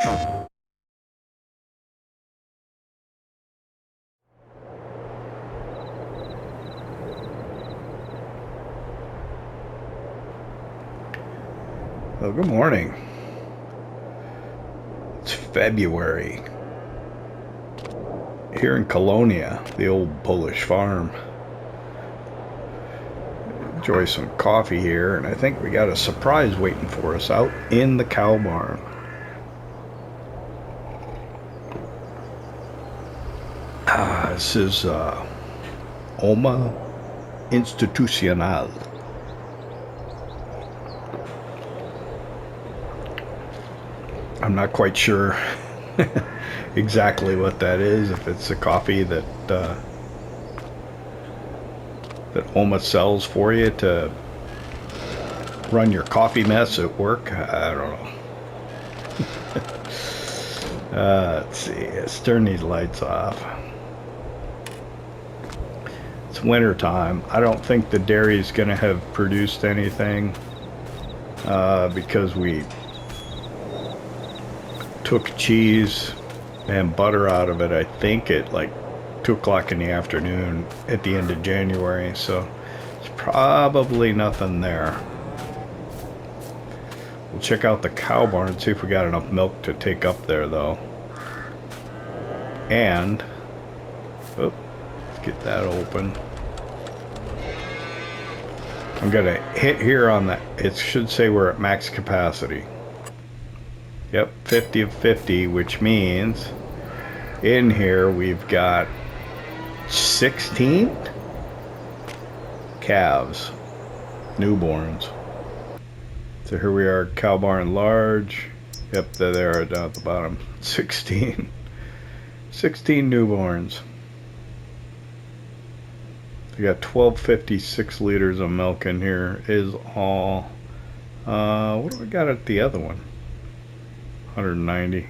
Well, good morning. It's February here in Kolonia, the old Polish farm. Enjoy some coffee here, and I think we got a surprise waiting for us out in the cow barn. This is Oma Institucional. I'm not quite sure exactly what that is, if it's a coffee that Oma sells for you to run your coffee mess at work. I don't know. Let's see, let's turn these lights off. It's winter time. I don't think the dairy is going to have produced anything because we took cheese and butter out of it, I think, at like 2 o'clock in the afternoon at the end of January, so it's probably nothing there. We'll check out the cow barn and see if we got enough milk to take up there, though. And let's get that open. I'm gonna hit here on that. It should say we're at max capacity. Yep, 50 of 50, which means in here we've got 16 calves, newborns. So here we are, cow barn large. Yep, there they are down at the bottom. 16 newborns. We got 1256 liters of milk in here is all. What do we got at the other one? 190.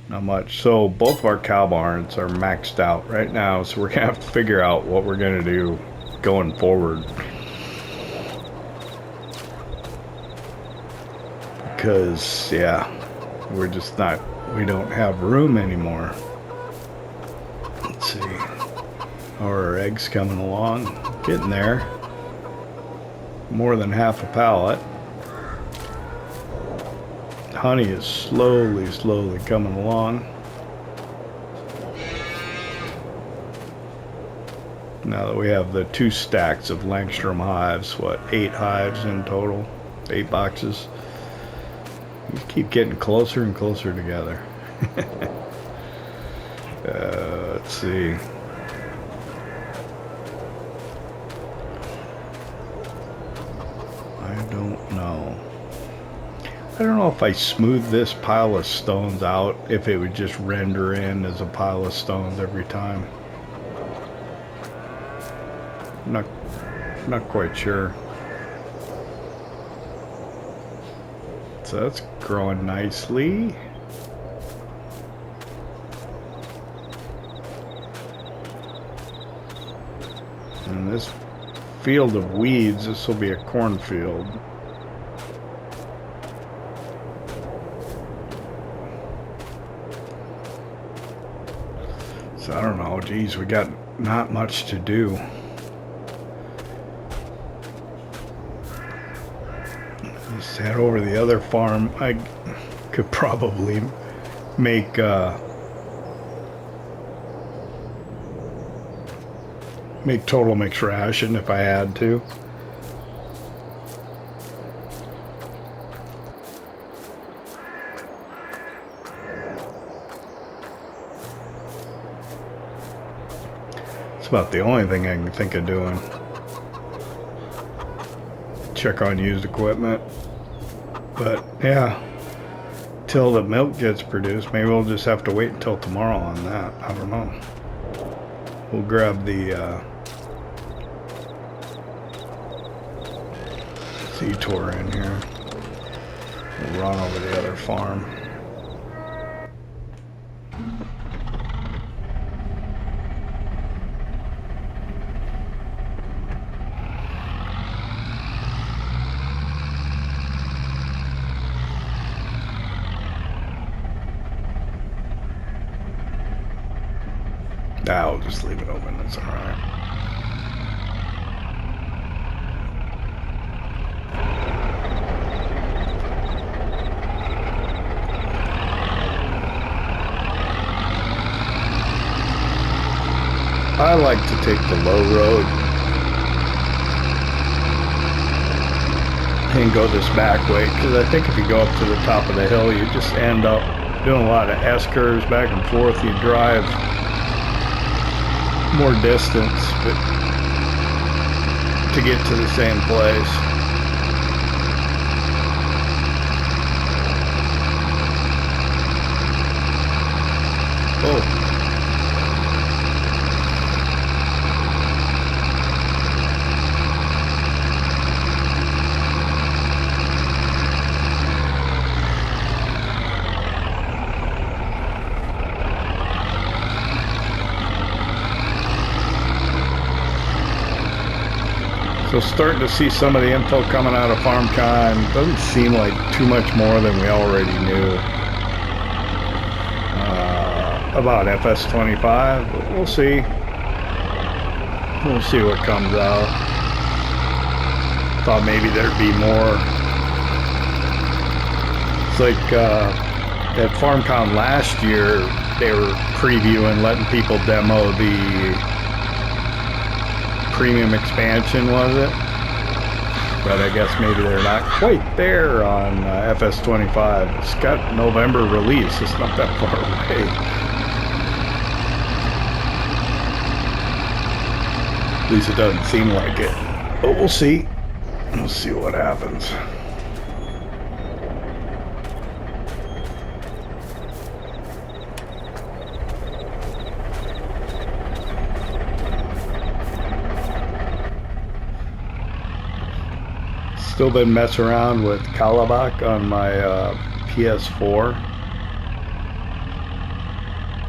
Not much. So both of our cow barns are maxed out right now, so we're gonna have to figure out what we're gonna do going forward, because yeah, we're just not, we don't have room anymore. Let's see, how are our eggs coming along? Getting there. More than half a pallet. Honey is slowly coming along. Now that we have the 2 stacks of Langstrom hives, what, 8 hives in total, 8 boxes. We keep getting closer and closer together. Let's see. I don't know. I don't know if I smooth this pile of stones out, if it would just render in as a pile of stones every time. I'm not quite sure. So that's growing nicely. And this field of weeds, this will be a cornfield. So I don't know, geez, we got not much to do. Just head over to the other farm. I could probably make total mixed ration if I had to. About the only thing I can think of doing. Check on used equipment. But yeah, till the milk gets produced, maybe we'll just have to wait until tomorrow on that. I don't know. We'll grab the Z-Tour in here. We'll run over the other farm. I'll just leave it open. That's all right. I like to take the low road and go this back way, because I think if you go up to the top of the hill, you just end up doing a lot of S-curves back and forth. You drive more distance but to get to the same place. Oh. So starting to see some of the info coming out of FarmCon. Doesn't seem like too much more than we already knew about FS25, but we'll see. We'll see what comes out. Thought maybe there'd be more. It's like at FarmCon last year, they were previewing, letting people demo the premium expansion, was it? But I guess maybe they're not quite there on FS25. It's got November release. It's not that far away. At least it doesn't seem like it. But we'll see. We'll see what happens. Still been messing around with Kalabak on my PS4,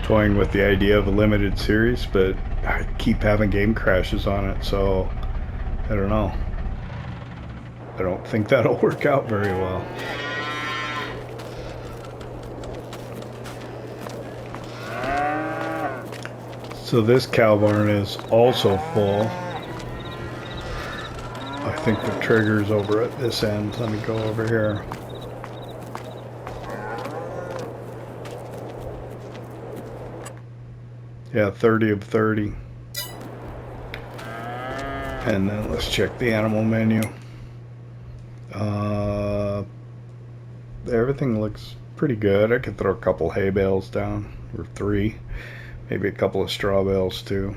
toying with the idea of a limited series, but I keep having game crashes on it, so I don't know. I don't think that'll work out very well. So this cow barn is also full. I think the trigger's over at this end. Let me go over here. Yeah, 30 of 30. And then let's check the animal menu. Everything looks pretty good. I could throw a couple hay bales down, or 3. Maybe a couple of straw bales too.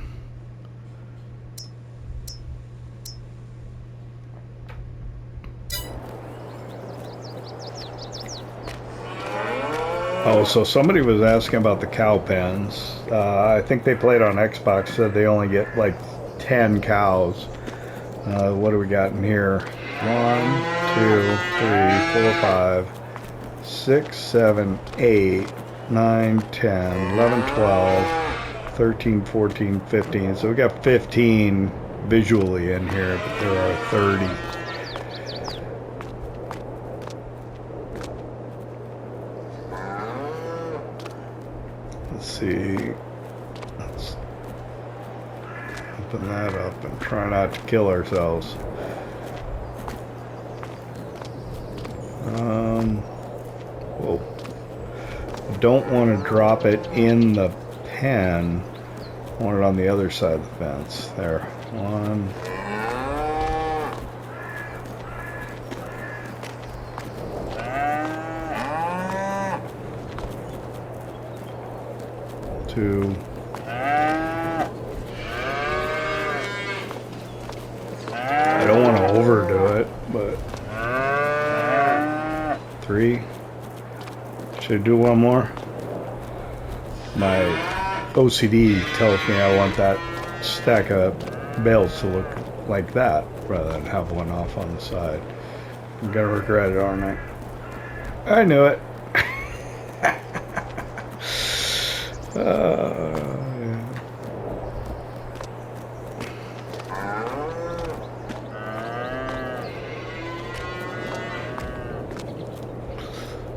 Oh, so somebody was asking about the cow pens. I think they played on Xbox, said they only get like 10 cows. What do we got in here? 1, 2, 3, 4, 5, 6, 7, 8, 9, 10, 11, 12, 13, 14, 15. So we got 15 visually in here, but there are 30. Let's see. Let's open that up and try not to kill ourselves. Whoa. Don't want to drop it in the pen. I want it on the other side of the fence. There. 1. 2. I don't want to overdo it, but 3. Should I do one more? My OCD tells me I want that stack of bales to look like that rather than have one off on the side. I'm gonna regret it, aren't I? I knew it. Yeah.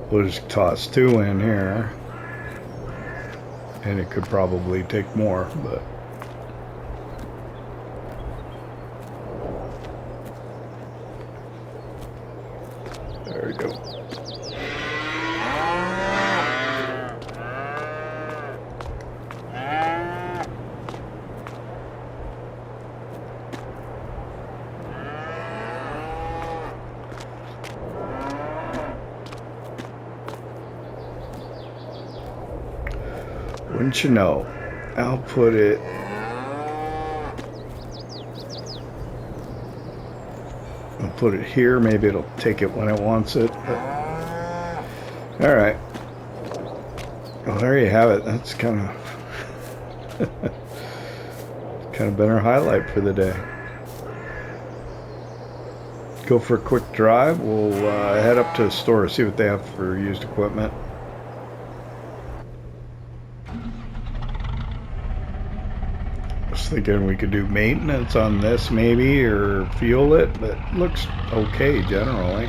We'll just toss 2 in here. and it could probably take more, but there we go. Wouldn't you know, I'll put it here. Maybe it'll take it when it wants it. All right. Well, there you have it. That's kind of been our highlight for the day. Go for a quick drive. We'll head up to the store, see what they have for used equipment. Thinking we could do maintenance on this maybe, or fuel it, but it looks okay generally.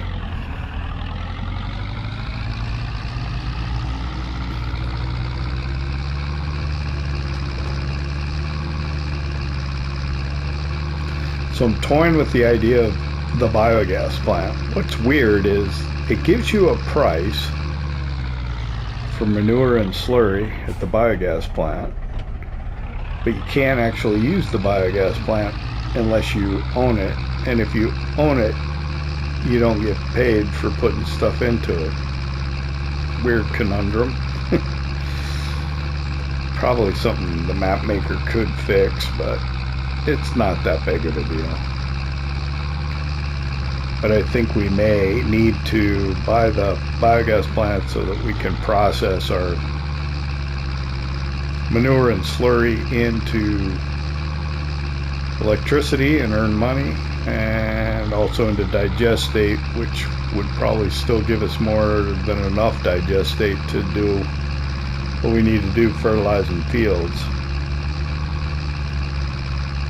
So I'm toying with the idea of the biogas plant. What's weird is it gives you a price for manure and slurry at the biogas plant, but you can't actually use the biogas plant unless you own it. And if you own it, you don't get paid for putting stuff into it. Weird conundrum. Probably something the map maker could fix, but it's not that big of a deal. But I think we may need to buy the biogas plant so that we can process our manure and slurry into electricity and earn money, and also into digestate, which would probably still give us more than enough digestate to do what we need to do, fertilizing fields,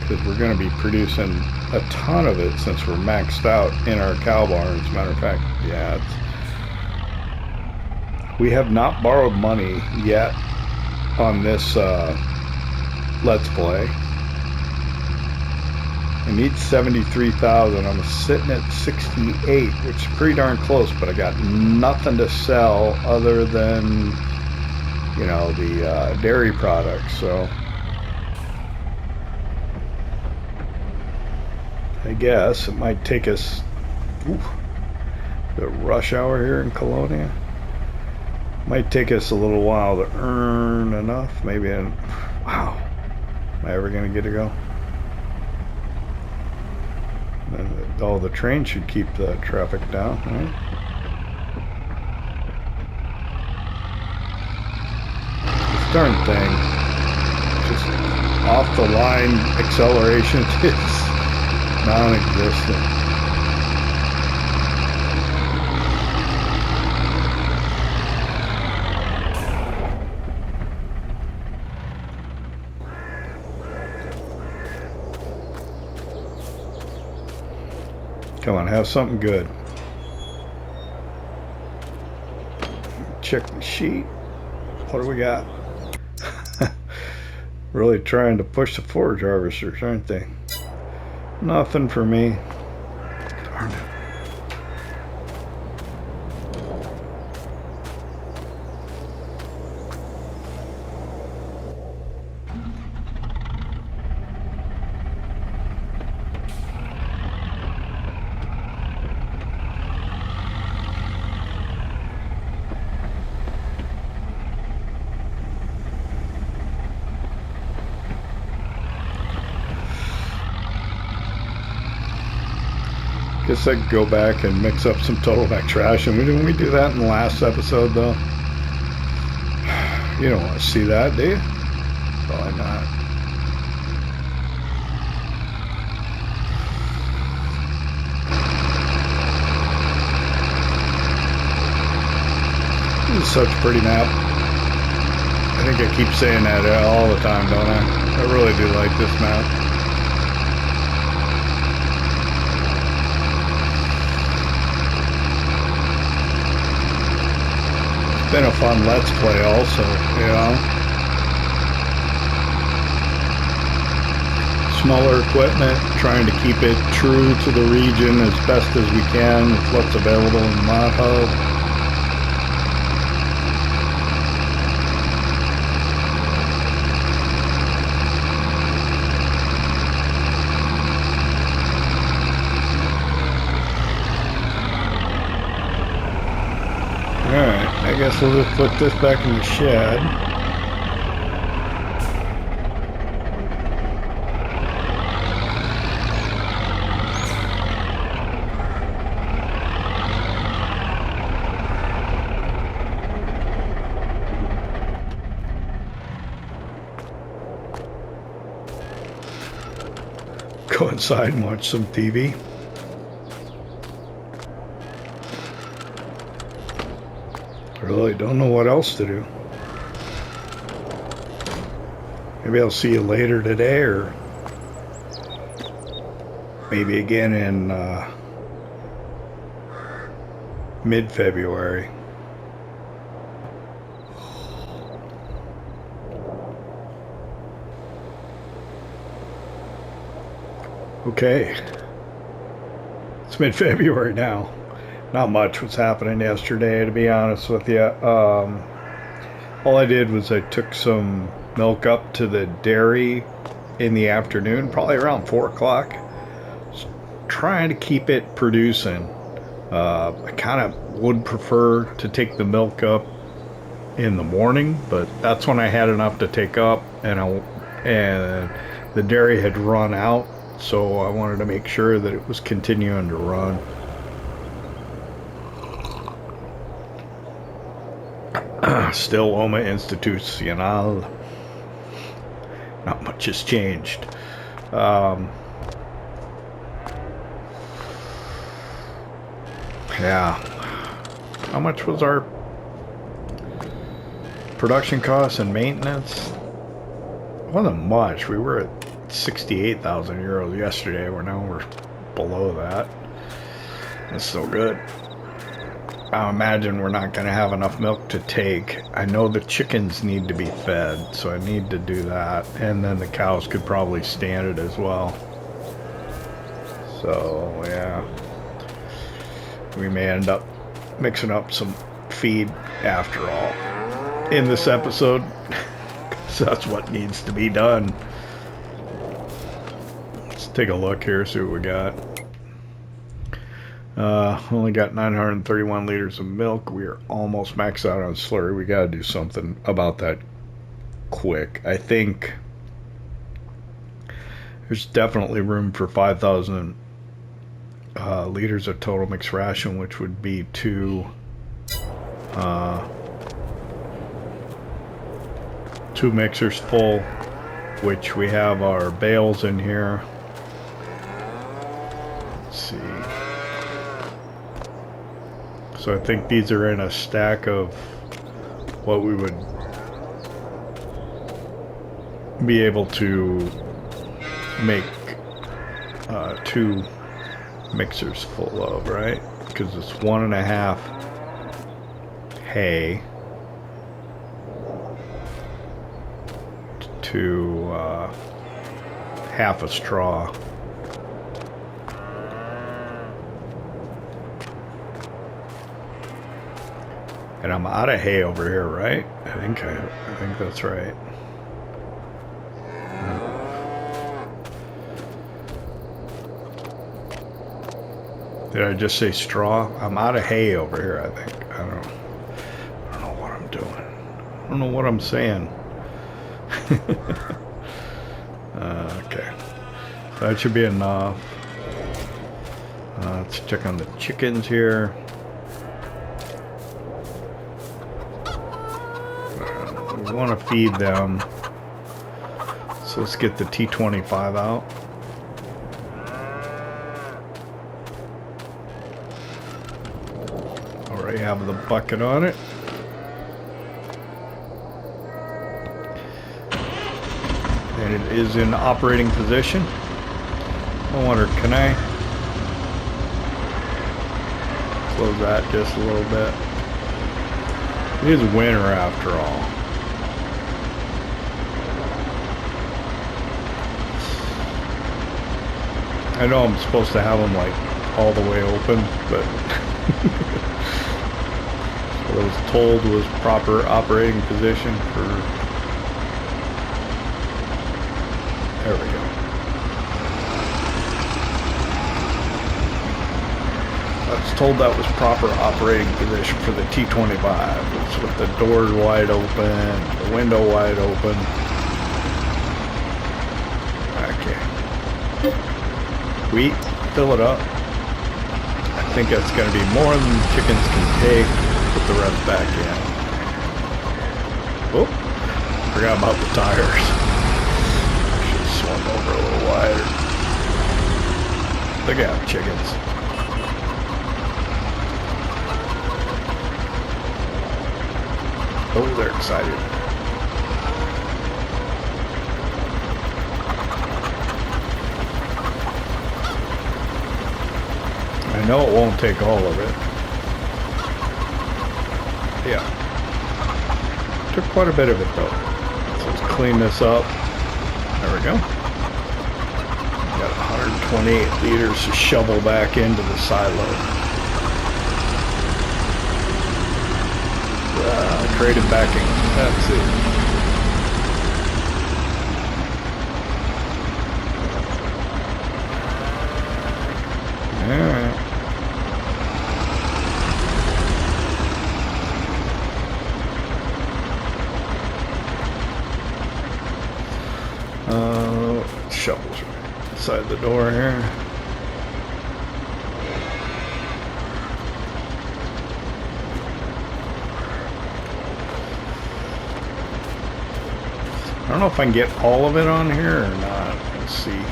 because we're going to be producing a ton of it since we're maxed out in our cow barns. Matter of fact, yeah, we have not borrowed money yet on this Let's Play. I need 73,000. I'm sitting at 68, which is pretty darn close, but I got nothing to sell other than, you know, the dairy products. So I guess it might take us the rush hour here in Kolonia. Might take us a little while to earn enough. Maybe wow. Am I ever going to get to go? The train should keep the traffic down, right? This darn thing, just off the line acceleration is non-existent. Come on, have something good. Check the sheet. What do we got? Really trying to push the forage harvesters, aren't they? Nothing for me. Darn it. Guess I could go back and mix up some total back trash. And didn't we do that in the last episode, though? You don't want to see that, do you? Probably not. This is such a pretty map. I think I keep saying that all the time, don't I? I really do like this map. Been a fun Let's Play also, you know. smaller equipment, trying to keep it true to the region as best as we can with what's available in the mod hub. Alright, I guess we'll just put this back in the shed. Go inside and watch some TV. Really don't know what else to do. Maybe I'll see you later today, or maybe again in mid-February. Okay, it's mid-February now. Not much was happening yesterday, to be honest with you. All I did was I took some milk up to the dairy in the afternoon, probably around 4 o'clock. Trying to keep it producing. I kind of would prefer to take the milk up in the morning, but that's when I had enough to take up, and the dairy had run out, so I wanted to make sure that it was continuing to run. Still Loma Institucional. Not much has changed. Yeah. How much was our production costs and maintenance? It wasn't much. We were at 68,000 euros yesterday. We're below that. That's still good. I imagine we're not going to have enough milk to take. I know the chickens need to be fed, so I need to do that. And then the cows could probably stand it as well. So, yeah. We may end up mixing up some feed after all in this episode. So that's what needs to be done. Let's take a look here, see what we got. Only got 931 liters of milk. We are almost maxed out on slurry. We got to do something about that quick. I think there's definitely room for 5,000 liters of total mixed ration, which would be two mixers full, which we have our bales in here. Let's see. So I think these are in a stack of what we would be able to make two mixers full of, right? Because it's 1.5 hay to half a straw. And I'm out of hay over here, right? I think that's right. Did I just say straw? I'm out of hay over here, I think. I don't know what I'm doing. I don't know what I'm saying. Okay. That should be enough. Let's check on the chickens here. We want to feed them. So let's get the T25 out. Already have the bucket on it. And it is in operating position. I wonder, can I close that just a little bit? It is winter after all. I know I'm supposed to have them like all the way open, but what I was told was proper operating position for. There we go. I was told that was proper operating position for the T25. It's with the doors wide open, the window wide open. Okay. Wheat, fill it up. I think that's going to be more than the chickens can take. Put the rest back in. Oh, forgot about the tires. Should have swung over a little wider. Look out, chickens. Oh, they're excited. I know it won't take all of it. Yeah. Took quite a bit of it though. So let's clean this up. There we go. Got 128 liters to shovel back into the silo. Creative backing. That's it. Alright. Shovels right inside the door here. I don't know if I can get all of it on here or not. Let's see.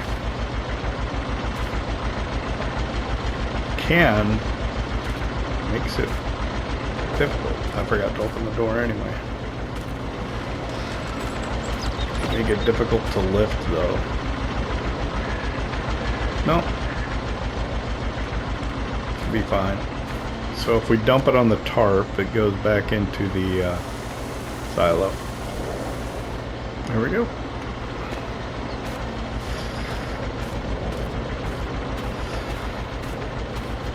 Can. Makes it difficult. I forgot to open the door anyway. Make it difficult to lift though. No. Should be fine. So if we dump it on the tarp, it goes back into the silo. There we go.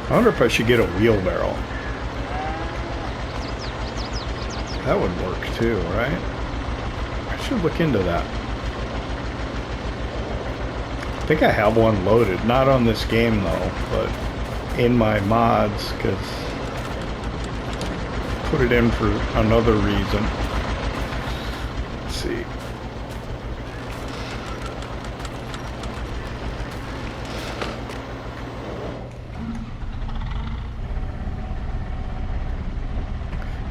I wonder if I should get a wheelbarrow. That would work too, right? I should look into that. I think I have one loaded. Not on this game though, but in my mods, because put it in for another reason. Let's see.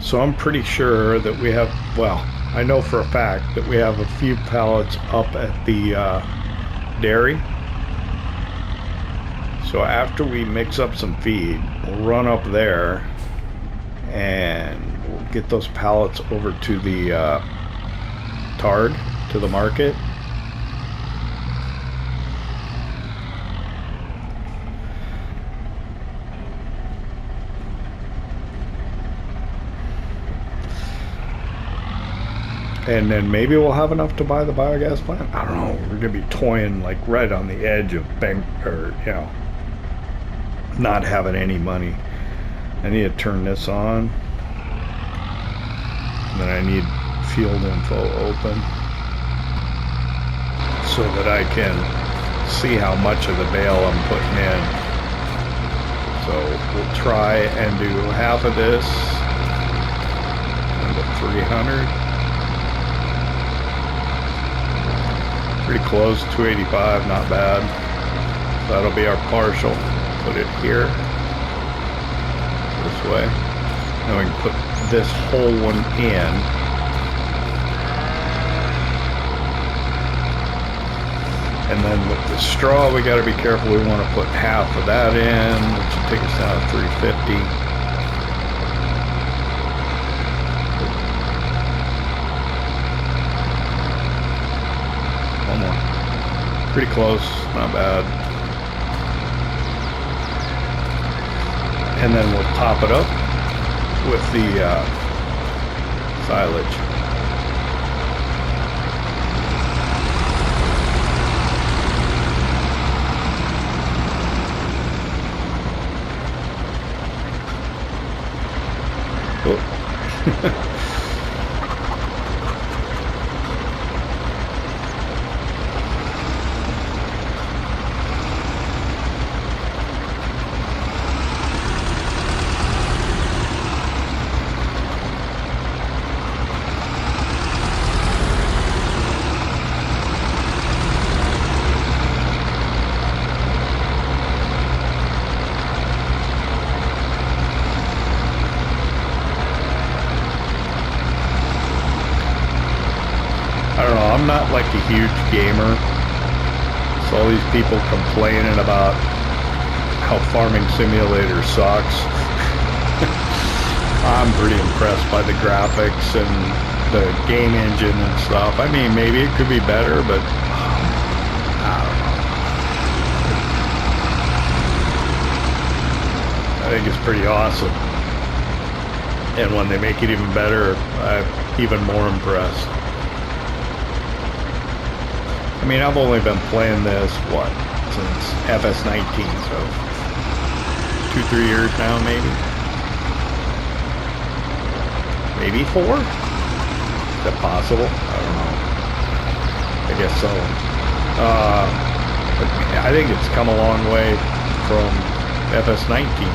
So I'm pretty sure that we have, well, I know for a fact that we have a few pallets up at the dairy. So after we mix up some feed, we'll run up there and we'll get those pallets over to the Tard, to the market. And then maybe we'll have enough to buy the biogas plant. I don't know. We're gonna be toying like right on the edge of bank, or you know, not having any money. I need to turn this on. And then I need field info open so that I can see how much of the bale I'm putting in. So we'll try and do half of this into 300. Pretty close, 285, not bad. So that'll be our partial. Put it here, this way. Then we can put this whole one in. And then with the straw, we got to be careful. We want to put half of that in, which will take us down to 350. Pretty close, not bad. And then we'll top it up with the silage. I'm not like a huge gamer, so all these people complaining about how Farming Simulator sucks. I'm pretty impressed by the graphics and the game engine and stuff. I mean, maybe it could be better, but I don't know. I think it's pretty awesome. And when they make it even better, I'm even more impressed. I mean, I've only been playing this, since FS19, so 2-3 years now, maybe. Maybe 4? Is that possible? I don't know. I guess so. But I think it's come a long way from FS19.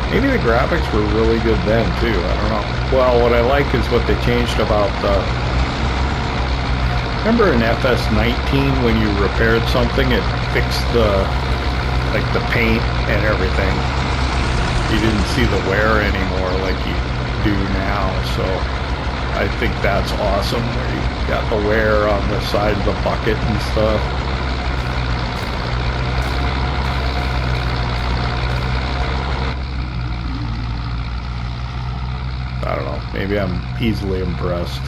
Maybe the graphics were really good then, too. I don't know. Well, what I like is what they changed about remember in FS19 when you repaired something, it fixed the paint and everything. You didn't see the wear anymore like you do now. So I think that's awesome, where you got the wear on the side of the bucket and stuff. I don't know, maybe I'm easily impressed.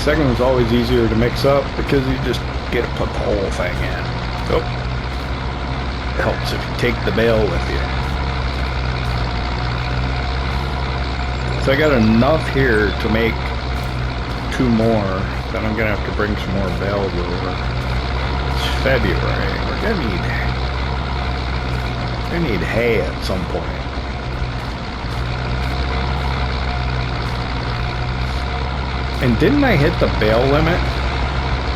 Second one's always easier to mix up because you just get to put the whole thing in. Oh. It helps if you take the bale with you. So I got enough here to make 2 more. Then I'm gonna have to bring some more bales over. It's February. We're gonna need hay at some point. And didn't I hit the bale limit?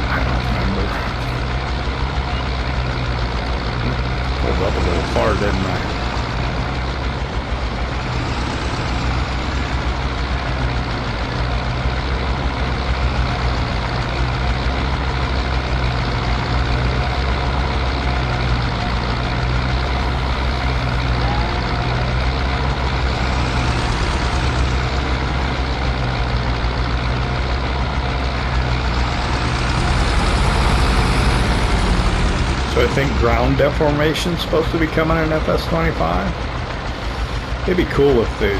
I don't remember. Pulled up a little far, didn't I? So I think ground deformation is supposed to be coming in FS25. It'd be cool if they,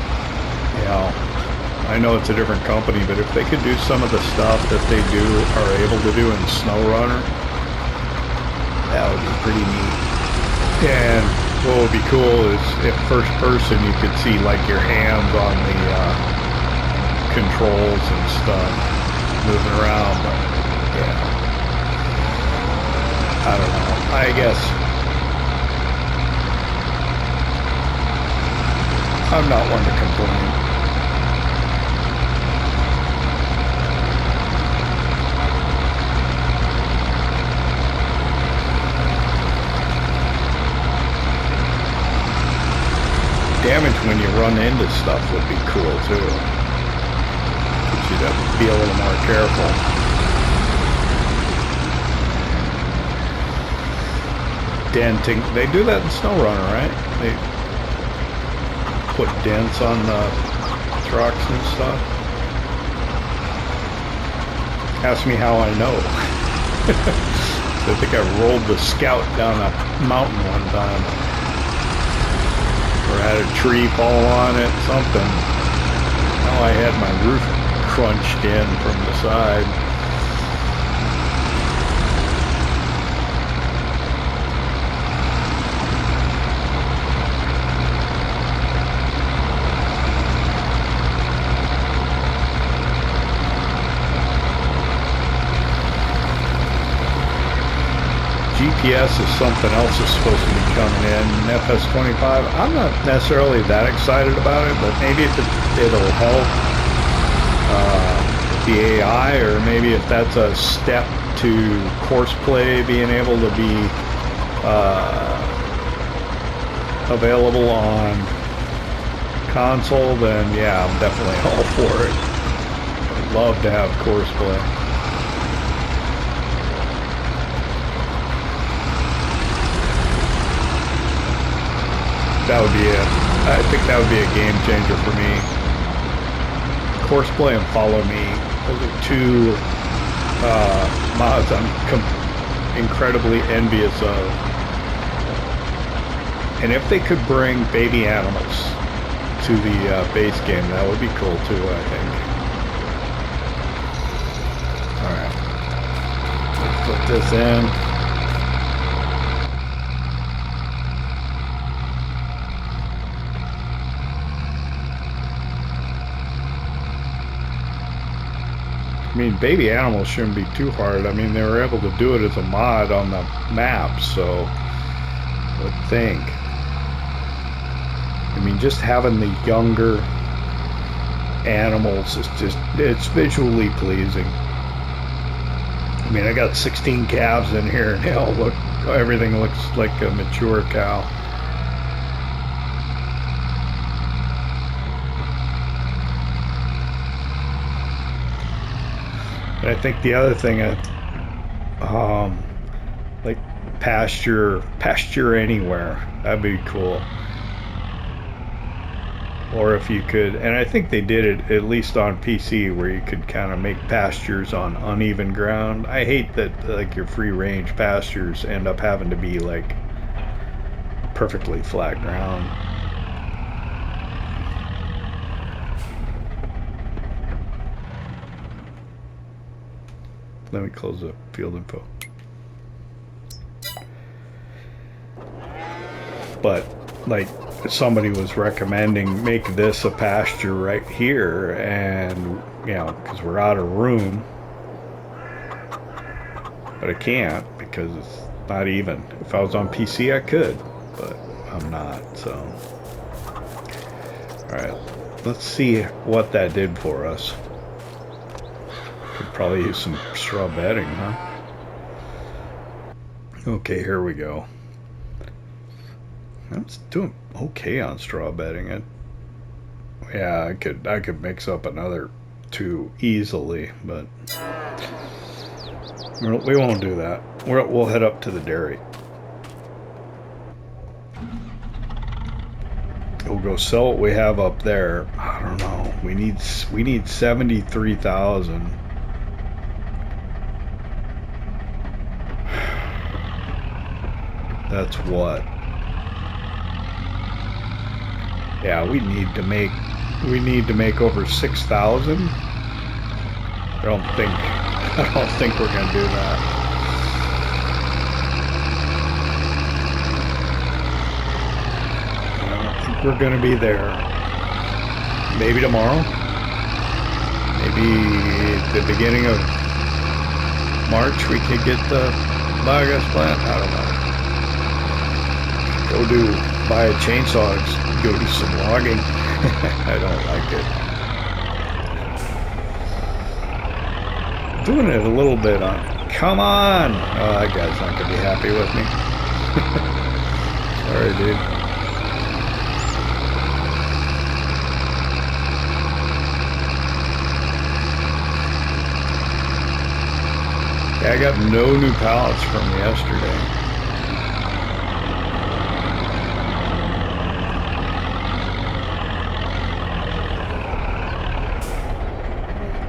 I know it's a different company, but if they could do some of the stuff that they are able to do in SnowRunner, that would be pretty neat. And what would be cool is if first person you could see like your hands on the controls and stuff moving around, but yeah. I don't know. I guess I'm not one to complain. Damage when you run into stuff would be cool too. Get you to be a little more careful. Denting. They do that in SnowRunner, right? They put dents on the trucks and stuff. Ask me how I know. I think I rolled the Scout down a mountain one time. tree fall on it, something. Oh, I had my roof crunched in from the side. GPS is something else that's supposed to be coming in. FS25, I'm not necessarily that excited about it, but maybe if it'll help the AI, or maybe if that's a step to courseplay being able to be available on console, then yeah, I'm definitely all for it. I'd love to have courseplay. That would be I think that would be a game changer for me. Courseplay and Follow Me, those are two mods I'm incredibly envious of. And if they could bring baby animals to the base game, that would be cool too, I think. Alright, let's put this in. I mean, baby animals shouldn't be too hard. I mean, they were able to do it as a mod on the map, so I would think. I mean, just having the younger animals is just, it's visually pleasing. I mean, I got 16 calves in here, and they all look, everything looks like a mature cow. I think the other thing, like pasture anywhere, that'd be cool. Or if you could, and I think they did it at least on PC, where you could kind of make pastures on uneven ground. I hate that like your free range pastures end up having to be like perfectly flat ground. Let me close the field info. But like somebody was recommending, make this a pasture right here, and you know, because we're out of room. But I can't because it's not even. If I was on PC I could, but I'm not, so. Alright, let's see what that did for us. Could probably use some straw bedding, huh? Okay, here we go. I was doing okay on straw bedding. Yeah, I could mix up another 2 easily, but we won't do that. We'll head up to the dairy. We'll go sell what we have up there. I don't know. We need 73,000. That's what. Yeah, we need to make over 6,000. I don't think we're gonna do that. I don't think we're gonna be there. Maybe tomorrow. Maybe at the beginning of March we could get the BioGas Plant. I don't know. Buy a chainsaw and go do some logging. I don't like it. Doing it a little bit on. Come on! Oh, that guy's not gonna be happy with me. Sorry, dude. Yeah, I got no new pallets from yesterday.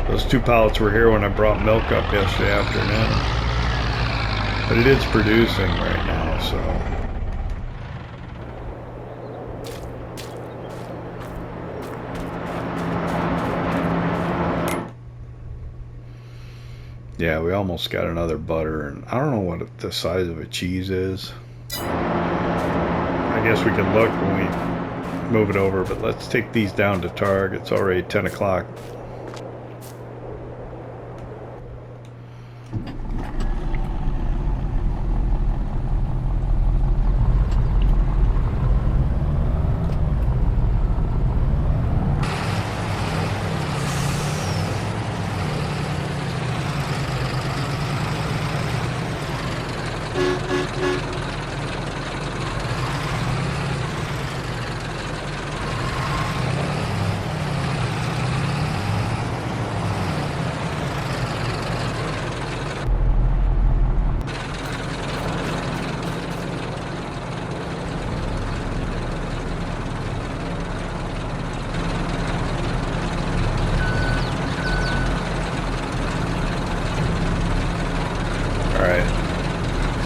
Those 2 pallets were here when I brought milk up yesterday afternoon. But it is producing right now, so. Yeah, we almost got another butter, and I don't know what the size of a cheese is. I guess we can look when we move it over, but let's take these down to Targ. It's already 10 o'clock.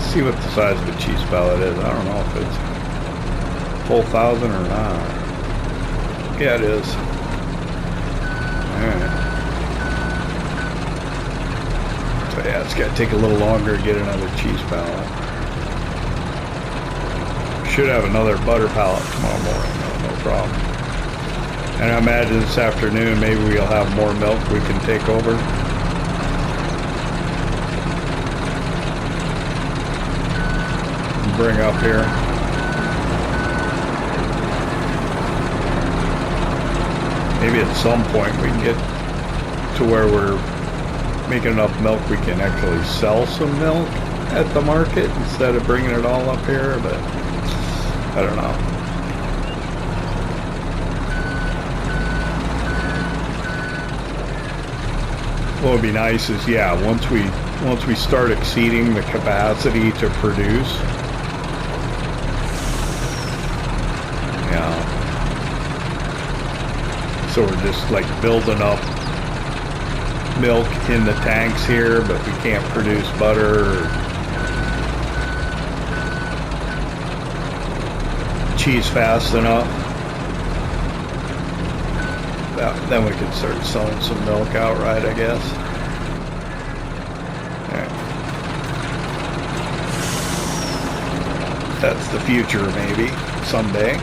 See what the size of a cheese pallet is. I don't know if it's full 1,000 or not. Yeah, it is. Alright. So yeah, it's got to take a little longer to get another cheese pallet. Should have another butter pallet tomorrow morning. No problem. And I imagine this afternoon maybe we'll have more milk we can take over. Bring up here. Maybe at some point we can get to where we're making enough milk we can actually sell some milk at the market instead of bringing it all up here, but I don't know. What would be nice is, yeah, once we start exceeding the capacity to produce, so we're just like building up milk in the tanks here, but we can't produce butter or cheese fast enough. Then we can start selling some milk outright, I guess. Right. That's the future, maybe someday.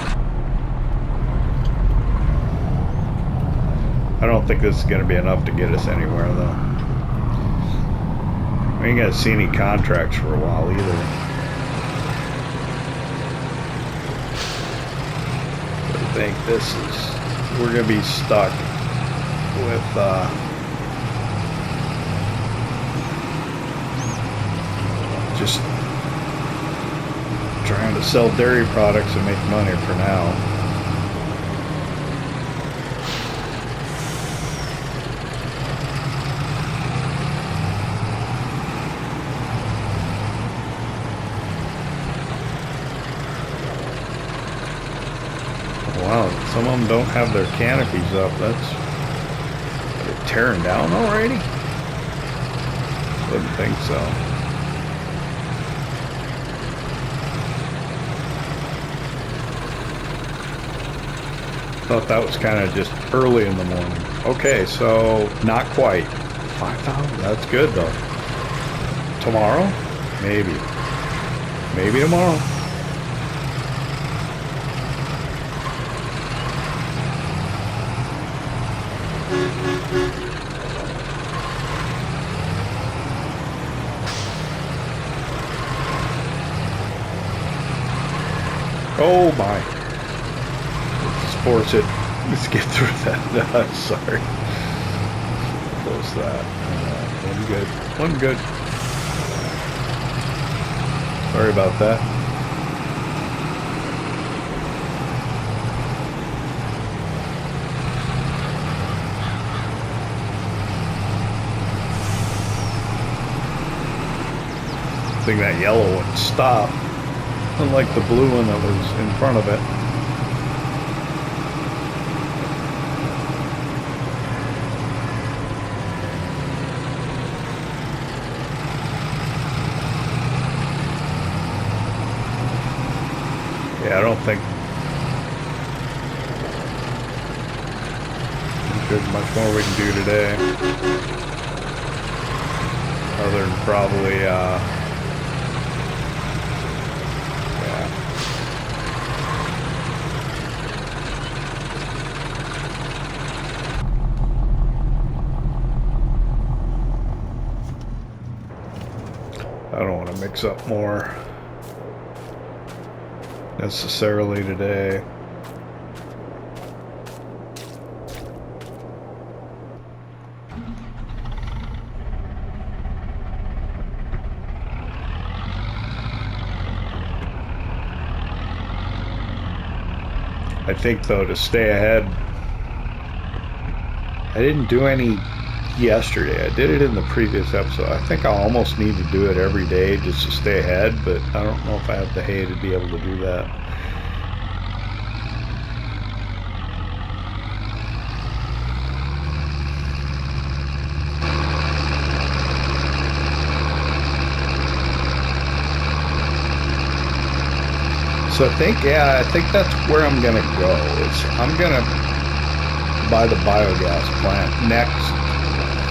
I don't think this is going to be enough to get us anywhere, though. We ain't going to see any contracts for a while, either. But I think we're going to be stuck with, just trying to sell dairy products and make money for now. Wow, some of them don't have their canopies up. They're tearing down already? Wouldn't think so. Thought that was kind of just early in the morning. Okay, so not quite. 5,000, that's good though. Tomorrow? Maybe. Maybe tomorrow. Oh my. Let's force it. Let's get through that. Sorry. Close that. One good. One good. Sorry about that. I think that yellow one stopped. Unlike the blue one that was in front of it. Yeah, I don't think there's much more we can do today. other than probably, yeah. I don't want to mix up more necessarily today. I think though, to stay ahead, I didn't do any yesterday. I did it in the previous episode. I think I'll almost need to do it every day just to stay ahead, but I don't know if I have the hay to be able to do that. So I think, yeah, I think that's where I'm gonna go. I'm gonna buy the biogas plant next,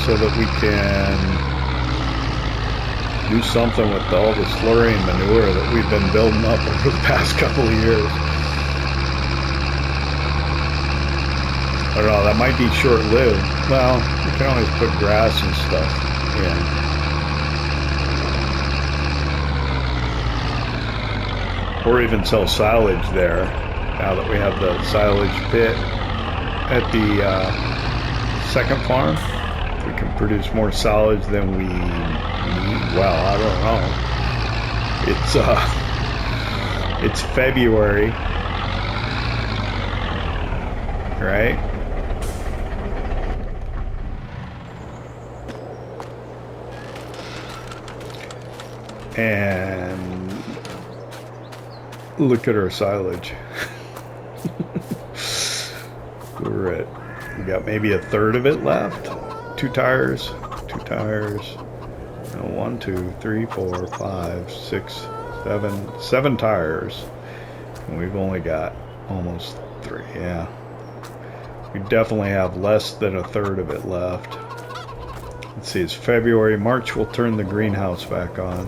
so that we can do something with all the slurry and manure that we've been building up over the past couple of years. I don't know, that might be short-lived. Well, we can always put grass and stuff in. Or even sell silage there, now that we have the silage pit at the second farm. If we can produce more silage than we need, well, I don't know. It's February, right? And look at our silage. We got maybe a third of it left. Two tires. 1, 2, 3, 4, 5, 6, 7 tires. And we've only got almost 3. Yeah. We definitely have less than a third of it left. Let's see, it's February. March we'll turn the greenhouse back on.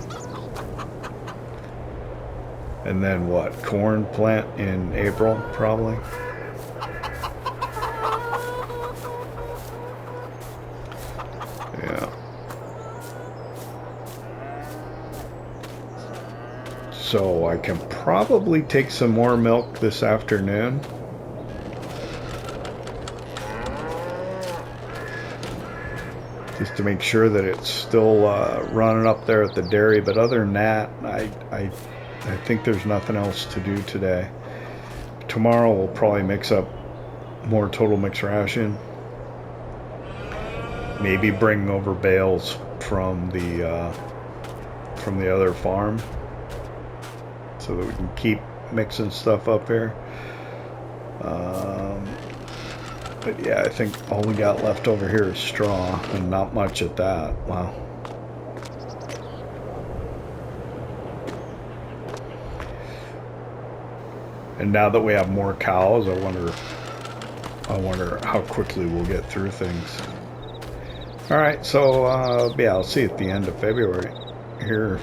And then what? Corn plant in April, probably. Yeah. So I can probably take some more milk this afternoon. Just to make sure that it's still running up there at the dairy. But other than that, I think there's nothing else to do today. Tomorrow we'll probably mix up more total mix ration. Maybe bring over bales from the other farm, so that we can keep mixing stuff up here. But yeah, I think all we got left over here is straw, and not much at that. Wow. And now that we have more cows, I wonder how quickly we'll get through things. All right, so yeah, I'll see you at the end of February here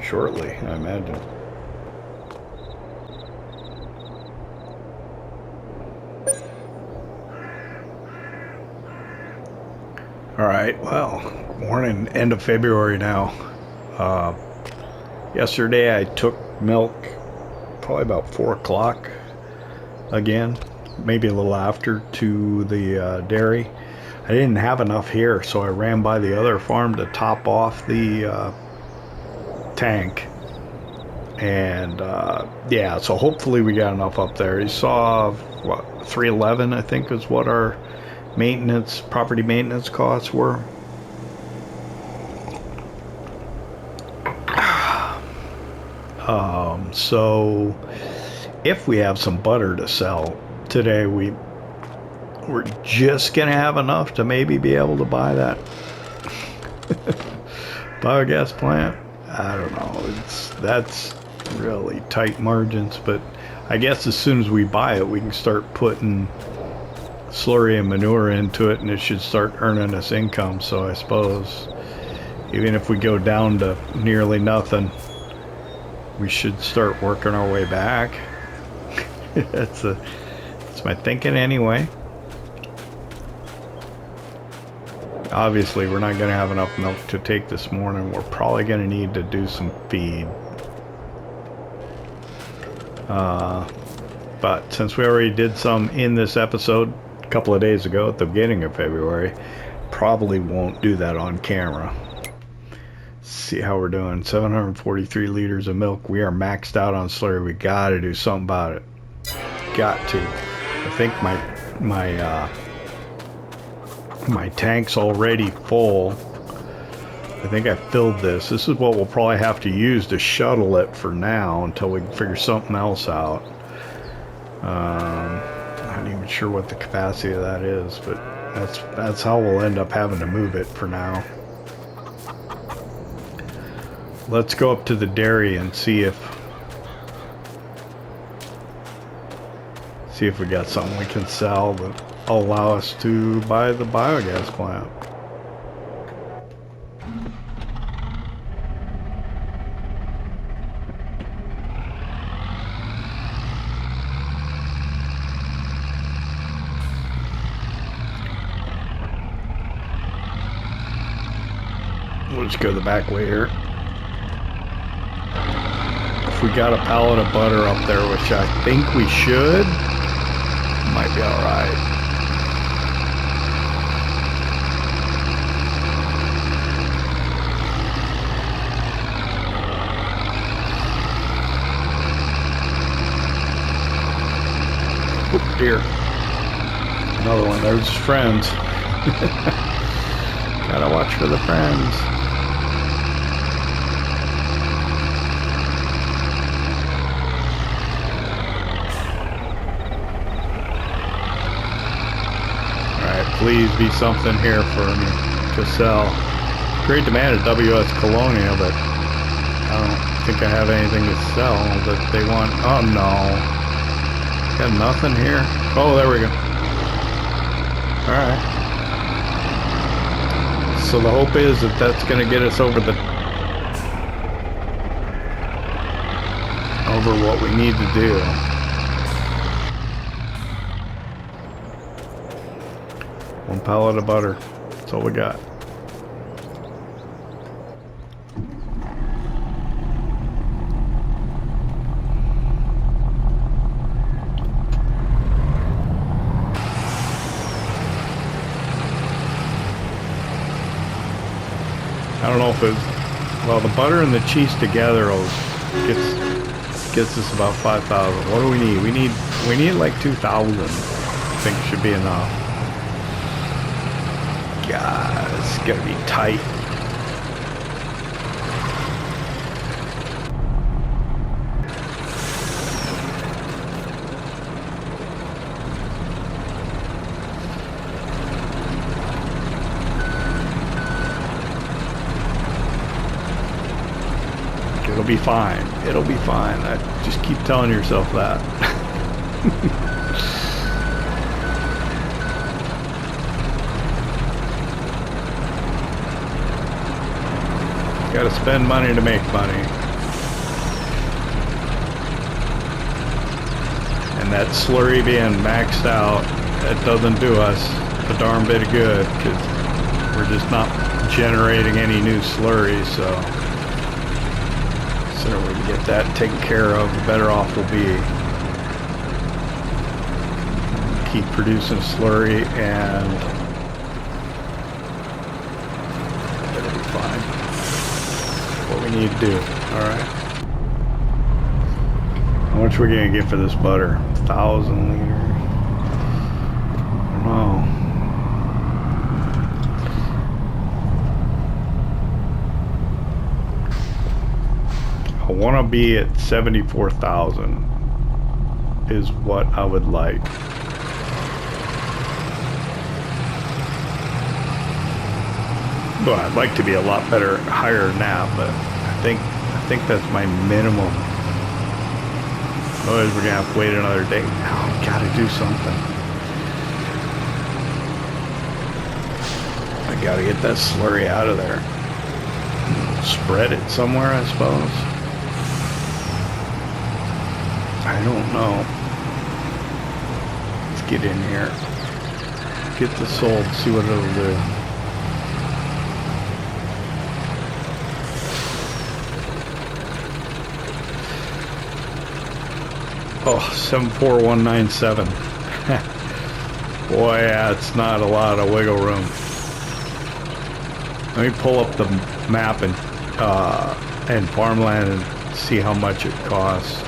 shortly, I imagine. All right, well, morning, end of February now. Yesterday I took milk probably about 4 o'clock again, maybe a little after, to the dairy. I didn't have enough here, so I ran by the other farm to top off the tank. And yeah, so hopefully we got enough up there. You saw what, 311 I think is what our maintenance, property maintenance costs were. So if we have some butter to sell today, we're just gonna have enough to maybe be able to buy that biogas plant. I don't know, that's really tight margins, but I guess as soon as we buy it, we can start putting slurry and manure into it, and it should start earning us income. So I suppose even if we go down to nearly nothing, we should start working our way back. That's my thinking anyway. Obviously, we're not going to have enough milk to take this morning. We're probably going to need to do some feed. But since we already did some in this episode a couple of days ago at the beginning of February, probably won't do that on camera. See how we're doing. 743 liters of milk. We are maxed out on slurry. We got to do something about it. Got to. I think my tank's already full. I think I filled this. This is what we'll probably have to use to shuttle it for now until we can figure something else out. I'm not even sure what the capacity of that is, but that's how we'll end up having to move it for now. Let's go up to the dairy and see if we got something we can sell that will allow us to buy the biogas plant. We'll just go the back way here. If we got a pallet of butter up there, which I think we should, might be alright. Oh dear. Another one. There's friends. Gotta watch for the friends. Please be something here for me to sell. Great demand at WS Colonia, but I don't think I have anything to sell that they want. Oh no. Got nothing here. Oh, there we go. Alright. So the hope is that that's going to get us over what we need to do. One pallet of butter. That's all we got. I don't know if it's, well, the butter and the cheese together gets us about 5,000. What do we need? We need like 2,000. I think it should be enough. God, it's gonna be tight. It'll be fine. It'll be fine. I just keep telling yourself that. Gotta spend money to make money. And that slurry being maxed out, that doesn't do us a darn bit of good, because we're just not generating any new slurry, so the sooner we can get that taken care of, the better off we'll be. Keep producing slurry and it'll be fine. What we need to do. Alright. How much are we gonna get for this butter? 1,000 liters. I don't know. I wanna be at 74,000 is what I would like. Well, I'd like to be a lot better, higher than that, but I think that's my minimum. Otherwise, we're gonna have to wait another day. Now, we gotta do something. gotta get that slurry out of there. Spread it somewhere, I suppose. I don't know. Let's get in here. Get this sold, see what it'll do. Oh, 74197. Boy, yeah, it's not a lot of wiggle room. Let me pull up the map and farmland and see how much it costs.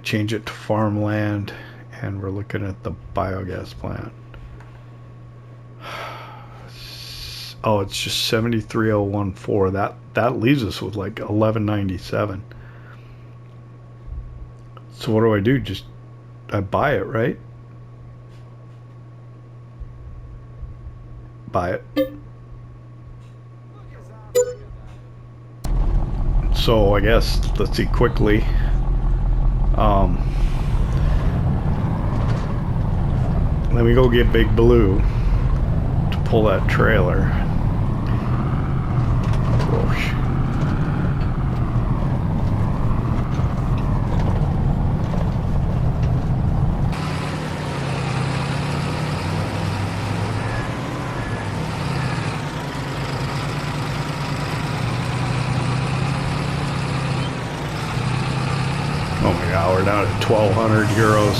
Change it to farmland, and we're looking at the biogas plant. Oh, it's just 73014. That leaves us with like 1197. So what do? Just I buy it, right? Buy it. So I guess let's see quickly. Let me go get Big Blue to pull that trailer. Whoosh. Oh my God, we're down at 1,200 euros.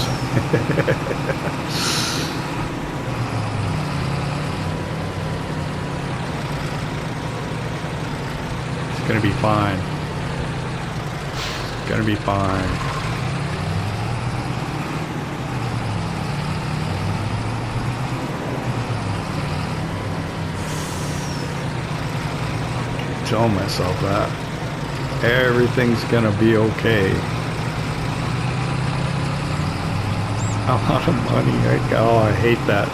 It's gonna be fine. It's gonna be fine. I'm telling myself that. Everything's gonna be okay. A lot of money. Oh, I hate that.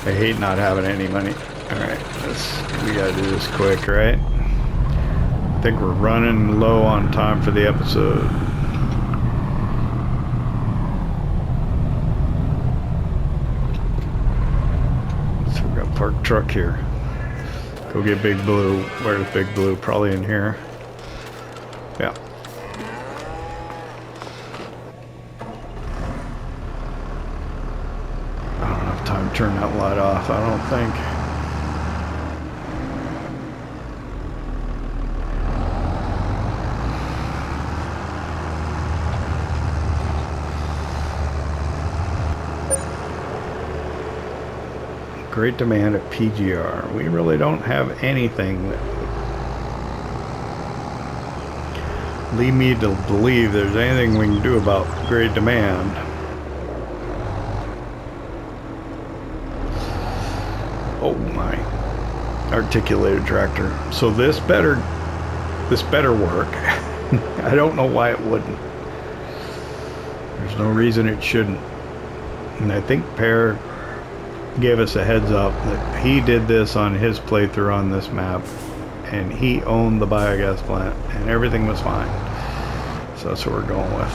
I hate not having any money. Alright, we gotta do this quick, right? I think we're running low on time for the episode. So we got a parked truck here. Go get Big Blue. Where's Big Blue? Probably in here. Yeah. I don't have time to turn that light off, I don't think. Great demand at PGR. We really don't have anything that would lead me to believe there's anything we can do about great demand. Oh my. Articulated tractor. So this better work. I don't know why it wouldn't. There's no reason it shouldn't. And I think Pear gave us a heads up that he did this on his playthrough on this map, and he owned the biogas plant and everything was fine. So that's what we're going with.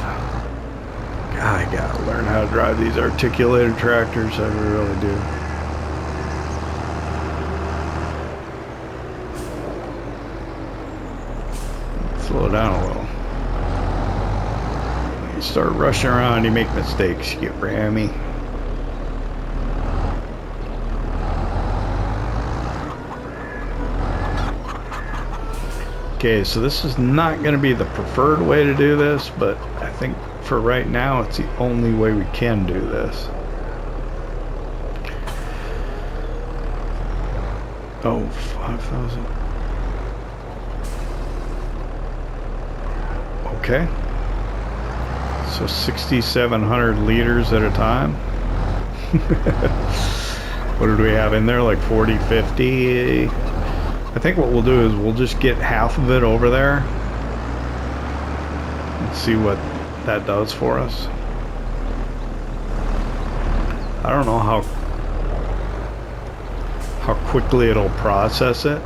God, I gotta learn how to drive these articulated tractors. I really do. Slow down a little. When you start rushing around, you make mistakes, you get rammy. Okay, so this is not going to be the preferred way to do this, but I think for right now it's the only way we can do this. Oh, 5,000. Okay. So 6,700 liters at a time. What did we have in there? Like 40, 50? I think what we'll do is we'll just get half of it over there and see what that does for us. I don't know how quickly it'll process it.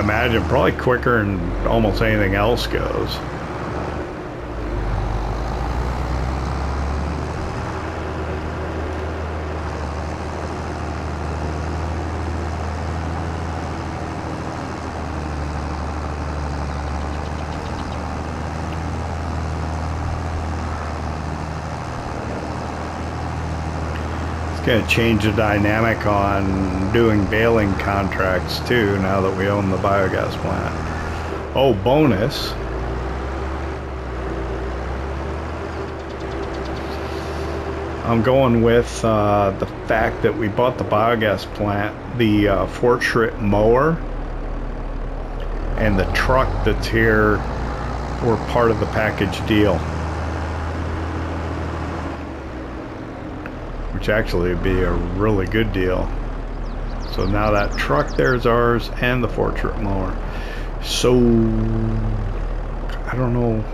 imagine probably quicker than almost anything else goes. Going to change the dynamic on doing baling contracts too, now that we own the biogas plant. Oh, bonus. I'm going with the fact that we bought the biogas plant, the Fortschritt mower, and the truck that's here were part of the package deal. Which actually would be a really good deal. So now that truck there is ours, and the Fortschritt mower. So I don't know.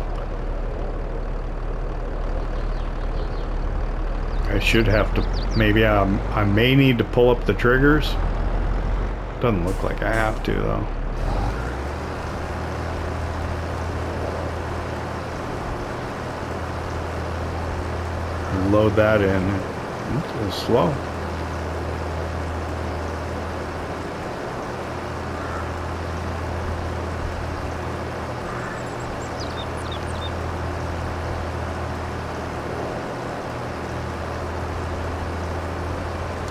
I should have to, maybe I may need to pull up the triggers. Doesn't look like I have to though. Load that in. It's a little slow.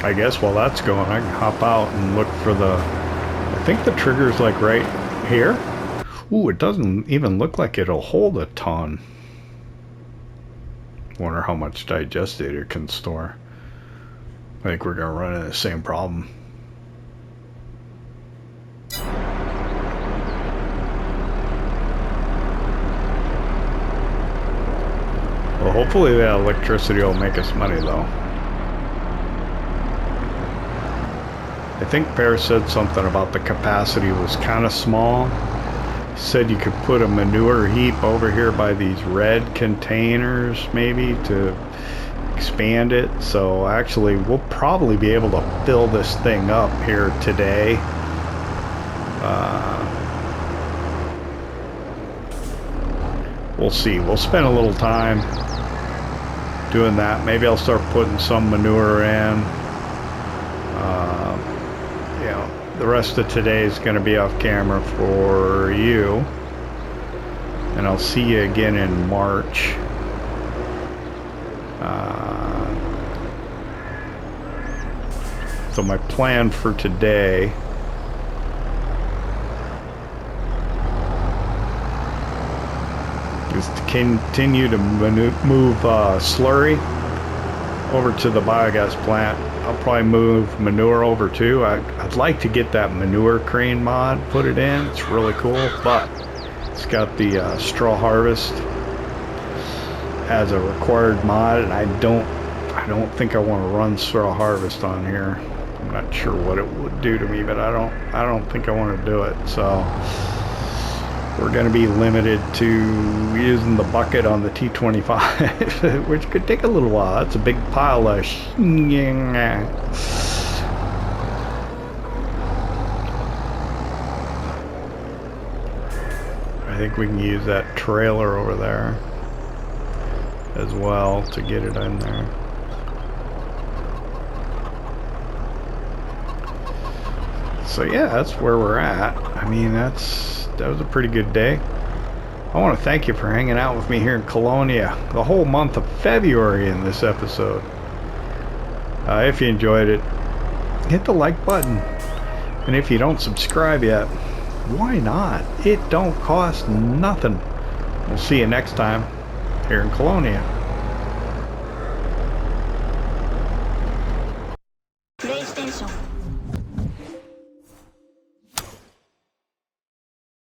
I guess while that's going, I can hop out and look for the, I think the trigger's like right here. Ooh, it doesn't even look like it'll hold a ton. Wonder how much digestate it can store. I think we're gonna run into the same problem. Well, hopefully that electricity will make us money though. I think Pear said something about the capacity was kind of small. He said you could put a manure heap over here by these red containers maybe to expand it. So actually we'll probably be able to fill this thing up here today. We'll see. We'll spend a little time doing that. Maybe I'll start putting some manure in. You know, the rest of today is going to be off camera for you, and I'll see you again in March. So my plan for today is to continue to move slurry over to the biogas plant. I'll probably move manure over too. I'd like to get that manure crane mod, put it in. It's really cool, but it's got the straw harvest as a required mod, and I don't think I want to run straw harvest on here. I'm not sure what it would do to me, but I don't think I want to do it. So we're going to be limited to using the bucket on the T25, which could take a little while. That's a big pile of I think we can use that trailer over there as well to get it in there. So yeah, that's where we're at. I mean, that was a pretty good day. I want to thank you for hanging out with me here in Kolonia the whole month of February in this episode. If you enjoyed it, hit the like button. And if you don't subscribe yet, why not? It don't cost nothing. We'll see you next time here in Kolonia.